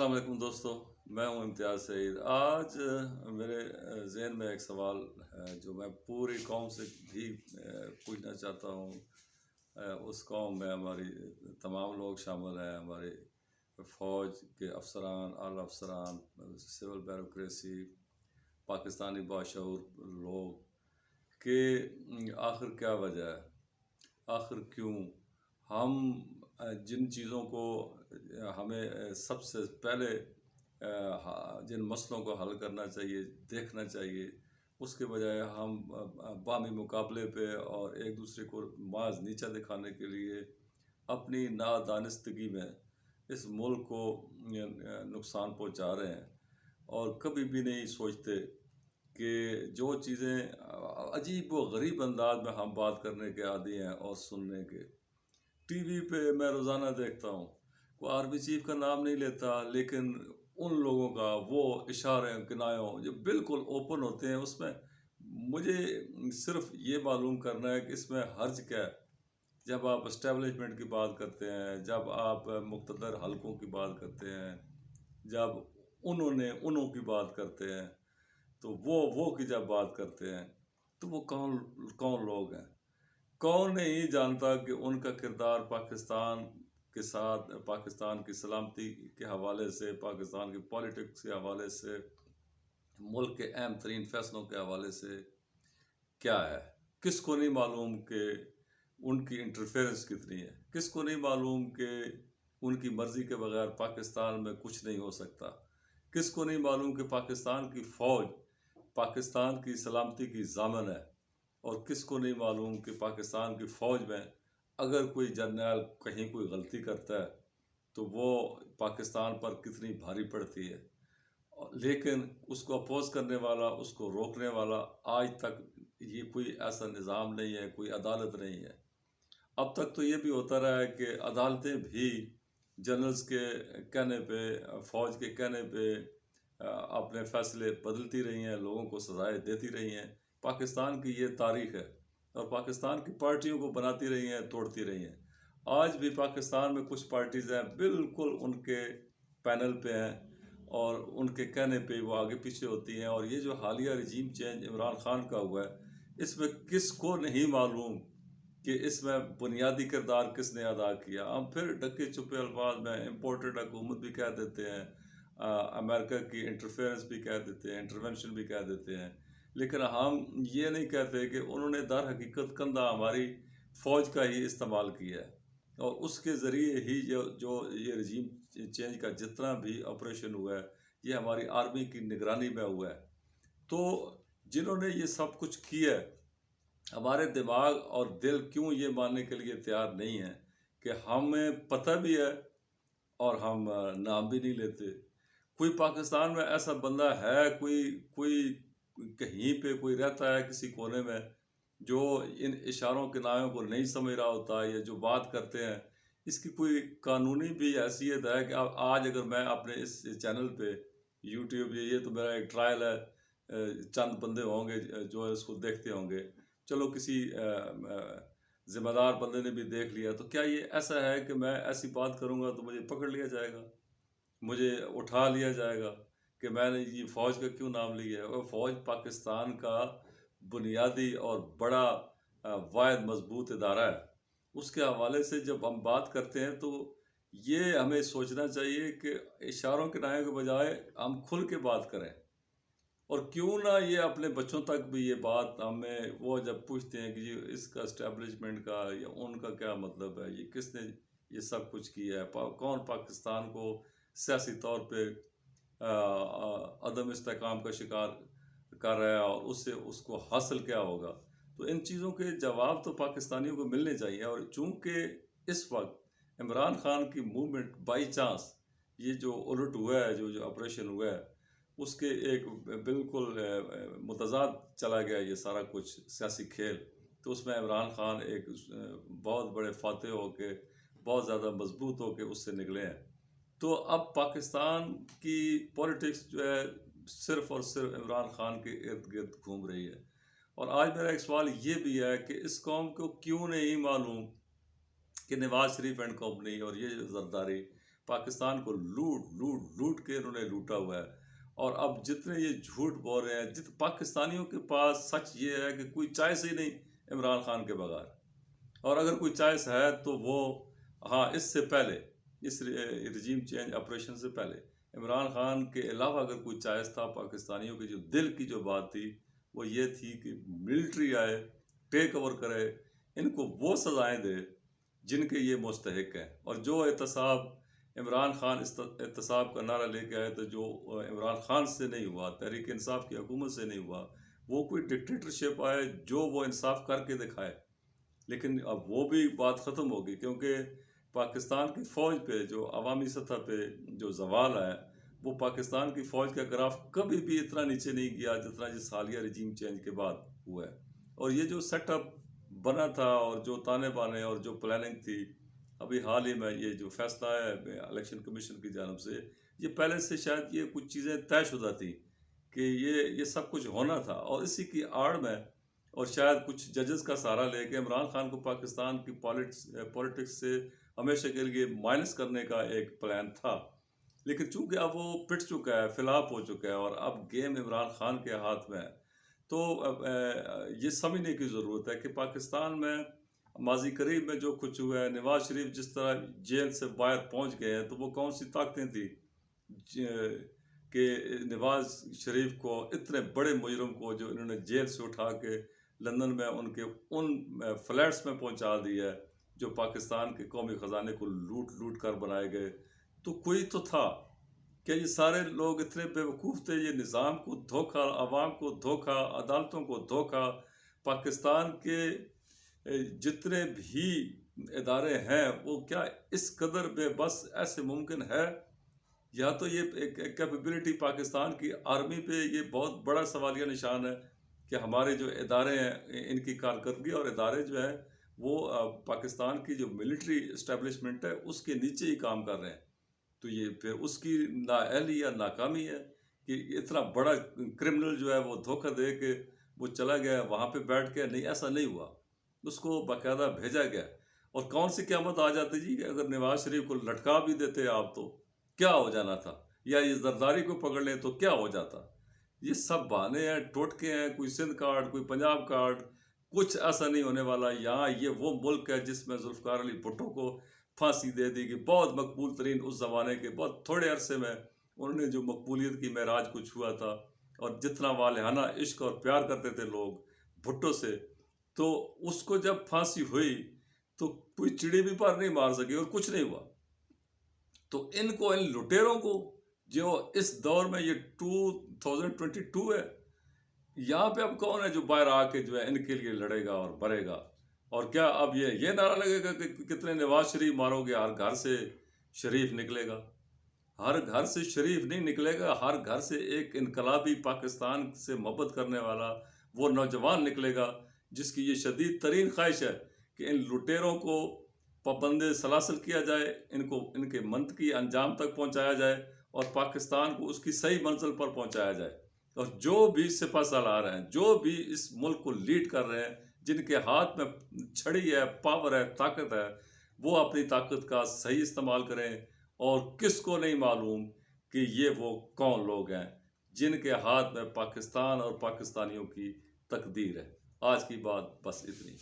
अस्सलाम वालेकुम दोस्तों। मैं हूं इम्तियाज़ सईद। आज मेरे ज़हन में एक सवाल है जो मैं पूरी कौम से भी पूछना चाहता हूं। उस कौम में हमारी तमाम लोग शामिल हैं, हमारे फ़ौज के अफसरान, आला अफसरान, सिविल ब्यूरोक्रेसी, पाकिस्तानी बाशऊर लोग कि आखिर क्या वजह है, आखिर क्यों हम जिन चीज़ों को हमें सबसे पहले जिन मसलों को हल करना चाहिए, देखना चाहिए, उसके बजाय हम बाहमी मुकाबले पे और एक दूसरे को माज नीचा दिखाने के लिए अपनी नादानिस्तगी में इस मुल्क को नुकसान पहुंचा रहे हैं और कभी भी नहीं सोचते कि जो चीज़ें अजीब व गरीब अंदाज में हम बात करने के आदी हैं और सुनने के। टीवी पे मैं रोज़ाना देखता हूँ, वो आर्मी चीफ का नाम नहीं लेता, लेकिन उन लोगों का वो इशारे किनायों जो बिल्कुल ओपन होते हैं, उसमें मुझे सिर्फ ये मालूम करना है कि इसमें हर्ज क्या है। जब आप इस्टेब्लिशमेंट की बात करते हैं, जब आप मुक़्तदर हलकों की बात करते हैं, जब उन्हों की बात करते हैं, तो वो की जब बात करते हैं, तो वो कौन कौन लोग हैं? कौन नहीं जानता कि उनका किरदार पाकिस्तान के साथ, पाकिस्तान की सलामती के हवाले से, पाकिस्तान की पॉलिटिक्स के हवाले से, मुल्क के अहम तरीन फैसलों के हवाले से क्या है। किसको नहीं मालूम कि उनकी इंटरफेरेंस कितनी है, किसको नहीं मालूम कि उनकी मर्ज़ी के बगैर पाकिस्तान में कुछ नहीं हो सकता, किसको नहीं मालूम कि पाकिस्तान की फ़ौज पाकिस्तान की सलामती की ज़ामन है, और किसको नहीं मालूम कि पाकिस्तान की फ़ौज में अगर कोई जर्नल कहीं कोई गलती करता है तो वो पाकिस्तान पर कितनी भारी पड़ती है। लेकिन उसको अपोज करने वाला, उसको रोकने वाला आज तक ये कोई ऐसा निज़ाम नहीं है, कोई अदालत नहीं है। अब तक तो ये भी होता रहा है कि अदालतें भी जनरल्स के कहने पे, फ़ौज के कहने पे अपने फ़ैसले बदलती रही हैं, लोगों को सज़ाएँ देती रही हैं। पाकिस्तान की ये तारीख़ है और पाकिस्तान की पार्टियों को बनाती रही हैं, तोड़ती रही हैं। आज भी पाकिस्तान में कुछ पार्टीज़ हैं, बिल्कुल उनके पैनल पे हैं और उनके कहने पे वो आगे पीछे होती हैं। और ये जो हालिया रजीम चेंज इमरान खान का हुआ है, इसमें किसको नहीं मालूम कि इसमें बुनियादी किरदार किसने अदा किया। हम फिर ढके छुपे अल्फाज में इम्पोर्टेड हुकूमत भी कह देते हैं, अमेरिका की इंटरफेरेंस भी कह देते हैं, इंटरवेंशन भी कह देते हैं, लेकिन हम ये नहीं कहते कि उन्होंने दर हकीकत कंधा हमारी फ़ौज का ही इस्तेमाल किया है और उसके ज़रिए ही जो ये रजीम चेंज का जितना भी ऑपरेशन हुआ है, ये हमारी आर्मी की निगरानी में हुआ है। तो जिन्होंने ये सब कुछ किया है, हमारे दिमाग और दिल क्यों ये मानने के लिए तैयार नहीं है कि हमें पता भी है और हम नाम भी नहीं लेते। कोई पाकिस्तान में ऐसा बंदा है, कोई कोई कहीं पे कोई रहता है किसी कोने में, जो इन इशारों किनारों को नहीं समझ रहा होता, या जो बात करते हैं, इसकी कोई कानूनी भी हैसियत है कि अब आज अगर मैं अपने इस चैनल पे यूट्यूब, ये तो मेरा एक ट्रायल है, चंद बंदे होंगे जो इसको देखते होंगे, चलो किसी ज़िम्मेदार बंदे ने भी देख लिया, तो क्या ये ऐसा है कि मैं ऐसी बात करूँगा तो मुझे पकड़ लिया जाएगा, मुझे उठा लिया जाएगा कि मैंने ये फ़ौज का क्यों नाम लिया है? और फ़ौज पाकिस्तान का बुनियादी और बड़ा वाहिद मजबूत इदारा है। उसके हवाले से जब हम बात करते हैं तो ये हमें सोचना चाहिए कि इशारों के नायों के बजाय हम खुल के बात करें। और क्यों ना ये अपने बच्चों तक भी ये बात हमें, वो जब पूछते हैं कि ये इसका एस्टेब्लिशमेंट का या उनका क्या मतलब है, ये किसने ये सब कुछ किया है, कौन पाकिस्तान को सियासी तौर पे अदम इस्तेकाम का शिकार कर रहा है और उससे उसको हासिल क्या होगा। तो इन चीज़ों के जवाब तो पाकिस्तानियों को मिलने चाहिए। और चूंकि इस वक्त इमरान खान की मूवमेंट बाई चांस ये जो उलट हुआ है, जो ऑपरेशन हुआ है, उसके एक बिल्कुल मुतज़ाद चला गया ये सारा कुछ सियासी खेल। तो उसमें इमरान खान एक बहुत बड़े फातह होके, बहुत ज़्यादा मजबूत होके उससे निकले हैं। तो अब पाकिस्तान की पॉलिटिक्स जो है सिर्फ और सिर्फ इमरान खान के इर्द गिर्द घूम रही है। और आज मेरा एक सवाल ये भी है कि इस कौम को क्यों नहीं मालूम कि नवाज शरीफ एंड कंपनी और ये जो जरदारी पाकिस्तान को लूट लूट लूट के इन्होंने लूटा हुआ है। और अब जितने ये झूठ बोल रहे हैं, पाकिस्तानियों के पास सच ये है कि कोई चॉइस ही नहीं इमरान खान के बगैर। और अगर कोई चॉइस है तो वो, हाँ, इससे पहले, इस रिजीम चेंज ऑपरेशन से पहले इमरान खान के अलावा अगर कोई चॉइस था, पाकिस्तानियों की जो दिल की जो बात थी वो ये थी कि मिलिट्री आए, टेक ओवर करे, इनको वो सजाएं दे जिनके ये मुस्तहिक हैं। और जो एहतसाब इमरान खान एहतसाब का नारा लेके आए तो जो इमरान खान से नहीं हुआ, तहरीक इंसाफ की हुकूमत से नहीं हुआ, वो कोई डिक्टेटरशिप आए जो वो इंसाफ करके दिखाए। लेकिन अब वो भी बात ख़त्म होगी, क्योंकि पाकिस्तान की फ़ौज पे जो अवामी सतह पे जो जवाल है, वो पाकिस्तान की फ़ौज का ग्राफ कभी भी इतना नीचे नहीं गया जितना जिस हालिया रिजीम चेंज के बाद हुआ है। और ये जो सेटअप बना था और जो ताने बाने और जो प्लानिंग थी, अभी हाल ही में ये जो फैसला है इलेक्शन कमीशन की जानब से, ये पहले से शायद ये कुछ चीज़ें तयशुदा थी कि ये सब कुछ होना था। और इसी की आड़ में और शायद कुछ जजेस का सहारा लेके इमरान खान को पाकिस्तान की पॉलिटिक्स से हमेशा के लिए माइनस करने का एक प्लान था। लेकिन चूंकि अब वो पिट चुका है, फिलहाल हो चुका है और अब गेम इमरान खान के हाथ में है, तो अब ये समझने की ज़रूरत है कि पाकिस्तान में माजी करीब में जो कुछ हुआ है, नवाज शरीफ जिस तरह जेल से बाहर पहुंच गए हैं, तो वो कौन सी ताकतें थी कि नवाज शरीफ को, इतने बड़े मुजरम को जो इन्होंने जेल से उठा के लंदन में उनके उन फ्लैट्स में पहुंचा दिया है जो पाकिस्तान के कौमी ख़जाने को लूट लूट कर बनाए गए। तो कोई तो था। क्या ये सारे लोग इतने बेवकूफ़ थे? ये निज़ाम को धोखा, आवाम को धोखा, अदालतों को धोखा, पाकिस्तान के जितने भी इदारे हैं वो क्या इस कदर बेबस ऐसे मुमकिन है? या तो ये एक कैपेबिलिटी पाकिस्तान की आर्मी पे ये बहुत बड़ा सवालिया निशान है कि हमारे जो इदारे हैं इनकी कारकर्दगी और इदारे जो है वो पाकिस्तान की जो मिलिट्री इस्टेब्लिशमेंट है उसके नीचे ही काम कर रहे हैं। तो ये फिर उसकी नाअहली या नाकामी है कि इतना बड़ा क्रिमिनल जो है वो धोखा दे के वो चला गया, वहाँ पे बैठ के नहीं, ऐसा नहीं हुआ, उसको बाकायदा भेजा गया। और कौन सी क़यामत आ जाती जी कि अगर नवाज शरीफ को लटका भी देते आप तो क्या हो जाना था, या ये जरदारी को पकड़ लें तो क्या हो जाता। ये सब बहाने हैं, टोटके हैं, कोई सिंध कार्ड, कोई पंजाब कार्ड, कुछ ऐसा नहीं होने वाला। यहाँ ये वो मुल्क है जिसमें जुल्फ़िकार अली भुट्टो को फांसी दे दी, कि बहुत मकबूल तरीन उस ज़माने के, बहुत थोड़े अरसे में उन्होंने जो मकबूलियत की महराज कुछ हुआ था, और जितना वालिहाना इश्क और प्यार करते थे लोग भुट्टो से, तो उसको जब फांसी हुई तो कोई चिड़ी भी पार नहीं मार सकी और कुछ नहीं हुआ। तो इनको, इन लुटेरों को, जो इस दौर में ये 2022 है, यहाँ पे अब कौन है जो बाहर आके जो है इनके लिए लड़ेगा और मरेगा? और क्या अब ये नारा लगेगा कि कितने नवाज शरीफ मारोगे, हर घर से शरीफ निकलेगा? हर घर से शरीफ नहीं निकलेगा, हर घर से एक इनकलाबी पाकिस्तान से मोहब्बत करने वाला वो नौजवान निकलेगा जिसकी ये शदीद तरीन ख्वाहिश है कि इन लुटेरों को पाबंद सलासल किया जाए, इनको इनके मंतकी अंजाम तक पहुंचाया जाए और पाकिस्तान को उसकी सही मंजिल पर पहुंचाया जाए। और जो भी सिपह सालार हैं, जो भी इस मुल्क को लीड कर रहे हैं, जिनके हाथ में छड़ी है, पावर है, ताकत है, वो अपनी ताकत का सही इस्तेमाल करें। और किसको नहीं मालूम कि ये वो कौन लोग हैं जिनके हाथ में पाकिस्तान और पाकिस्तानियों की तकदीर है। आज की बात बस इतनी।